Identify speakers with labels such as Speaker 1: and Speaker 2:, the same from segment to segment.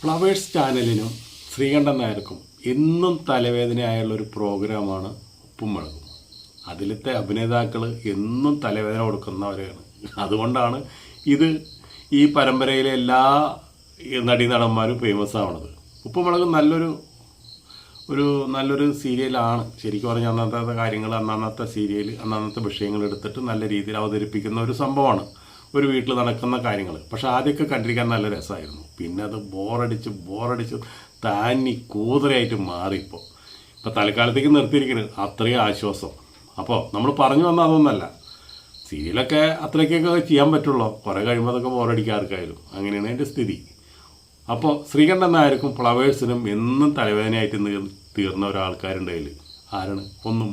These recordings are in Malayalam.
Speaker 1: ഫ്ലവേഴ്സ് ചാനലിനും ശ്രീകണ്ഠൻ നായർക്കും എന്നും തലവേദനയായുള്ളൊരു പ്രോഗ്രാമാണ് ഉപ്പും മുളകും. അതിലത്തെ അഭിനേതാക്കൾ എന്നും തലവേദന കൊടുക്കുന്നവരാണ്. അതുകൊണ്ടാണ് ഇത് ഈ പരമ്പരയിലെ എല്ലാ നടീനടന്മാരും ഫേമസ് ആവണത്. ഉപ്പും മുളകും നല്ലൊരു സീരിയലാണ്. ശരിക്കും പറഞ്ഞാൽ അന്നത്തെ കാര്യങ്ങൾ, അന്നത്തെ സീരിയൽ, അന്നത്തെ വിഷയങ്ങൾ എടുത്തിട്ട് നല്ല രീതിയിൽ അവതരിപ്പിക്കുന്ന ഒരു സംഭവമാണ്. ഒരു വീട്ടിൽ നടക്കുന്ന കാര്യങ്ങൾ. പക്ഷെ ആദ്യമൊക്കെ കണ്ടിരിക്കാൻ നല്ല രസമായിരുന്നു. പിന്നെ അത് ബോറടിച്ച് താന്നി കൂതറയായിട്ട് മാറിയിപ്പോൾ. തൽക്കാലത്തേക്ക് നിർത്തിയിരിക്കുന്നത് അത്രയും ആശ്വാസം. അപ്പോൾ നമ്മൾ പറഞ്ഞു വന്ന അതൊന്നല്ല, സീരിയലൊക്കെ അത്രയ്ക്കൊക്കെ ചെയ്യാൻ പറ്റുള്ളൂ. കുറേ കഴിയുമ്പോൾ അതൊക്കെ ബോറടിക്കാർക്കായാലും. അങ്ങനെയാണ് അതിൻ്റെ സ്ഥിതി. അപ്പോൾ ശ്രീകണ്ഠൻ നായർക്കും ഫ്ലവേഴ്സിനും എന്നും തലവേദനയായിട്ട് തീർന്ന ഒരാൾക്കാരുണ്ടായില്ല. ആരാണ്? ഒന്ന്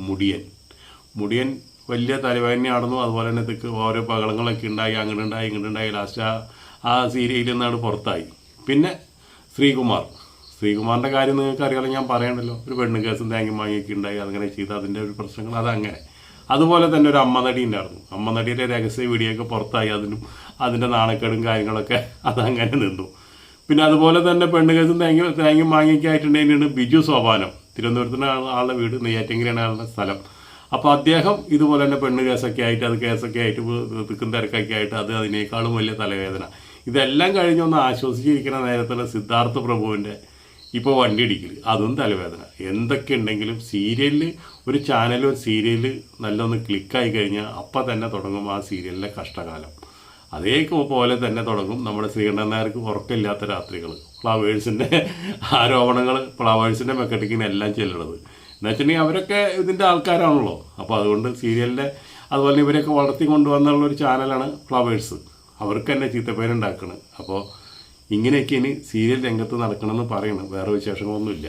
Speaker 1: മുടിയൻ വലിയ തലവേദനയാണെന്നു. അതുപോലെ തന്നെ ഇതൊക്കെ ഓരോ ബഹളങ്ങളൊക്കെ ഉണ്ടായി, അങ്ങോട്ടുണ്ടായി ലാസ്റ്റ് ആ സീരിയലിൽ നിന്നാണ് പുറത്തായി. പിന്നെ ശ്രീകുമാറിൻ്റെ കാര്യം നിങ്ങൾക്ക് അറിയാമല്ലോ, ഞാൻ പറയണ്ടല്ലോ. ഒരു പെണ്ണ് കേസും തേങ്ങ വാങ്ങിയൊക്കെ ഉണ്ടായി, അങ്ങനെ ചെയ്ത് അതിൻ്റെ ഒരു പ്രശ്നങ്ങൾ അതങ്ങനെ. അതുപോലെ തന്നെ ഒരു അമ്മ നടി ഉണ്ടായിരുന്നു. അമ്മ നടിയുടെ രഹസ്യ വീഡിയോ ഒക്കെ പുറത്തായി. അതിൻ്റെ നാണക്കേടും കാര്യങ്ങളൊക്കെ അതങ്ങനെ നിന്നു. പിന്നെ അതുപോലെ തന്നെ പെണ്ണ് കേസും തേങ്ങ വാങ്ങിയൊക്കെ ആയിട്ടുണ്ടെങ്കിൽ ബിജു സോപാനം, തിരുവനന്തപുരത്തിന് ആളുടെ വീട്, നെയ്യാറ്റിങ്കരയാണ് ആളുടെ സ്ഥലം. അപ്പോൾ അദ്ദേഹം ഇതുപോലെ തന്നെ പെണ്ണ് കേസൊക്കെ ആയിട്ട് തിക്കും തിരക്കൊക്കെ ആയിട്ട് അതിനേക്കാളും വലിയ തലവേദന. ഇതെല്ലാം കഴിഞ്ഞൊന്ന് ആശ്വസിച്ചിരിക്കുന്ന നേരത്തുള്ള സിദ്ധാർത്ഥ പ്രഭുവിൻ്റെ ഇപ്പോൾ വണ്ടി ഇടിക്കൽ, അതും തലവേദന. എന്തൊക്കെ ഉണ്ടെങ്കിലും ഒരു സീരിയൽ നല്ലൊന്ന് ക്ലിക്കായി കഴിഞ്ഞാൽ അപ്പം തന്നെ തുടങ്ങും ആ സീരിയലിലെ കഷ്ടകാലം. അതേപോലെ തന്നെ തുടങ്ങും നമ്മുടെ ശ്രീകണ്ഠൻ നായർക്ക് ഉറക്കമില്ലാത്ത രാത്രികൾ. ഫ്ലവേഴ്സിൻ്റെ ആരോപണങ്ങൾ, ഫ്ലവേഴ്സിൻ്റെ മെക്കറ്റിക്കിനെല്ലാം ചെല്ലണത് എന്ന് വെച്ചിട്ടുണ്ടെങ്കിൽ അവരൊക്കെ ഇതിൻ്റെ ആൾക്കാരാണല്ലോ. അപ്പോൾ അതുകൊണ്ട് സീരിയലിൻ്റെ അതുപോലെ ഇവരെയൊക്കെ വളർത്തി കൊണ്ടുവന്നുള്ളൊരു ചാനലാണ് ഫ്ലവേഴ്സ്. അവർക്ക് തന്നെ ചീത്തപ്പേരുണ്ടാക്കണം. അപ്പോൾ ഇങ്ങനെയൊക്കെ ഇനി സീരിയൽ രംഗത്ത് നടക്കണമെന്ന് പറയണം. വേറെ വിശേഷങ്ങളൊന്നുമില്ല.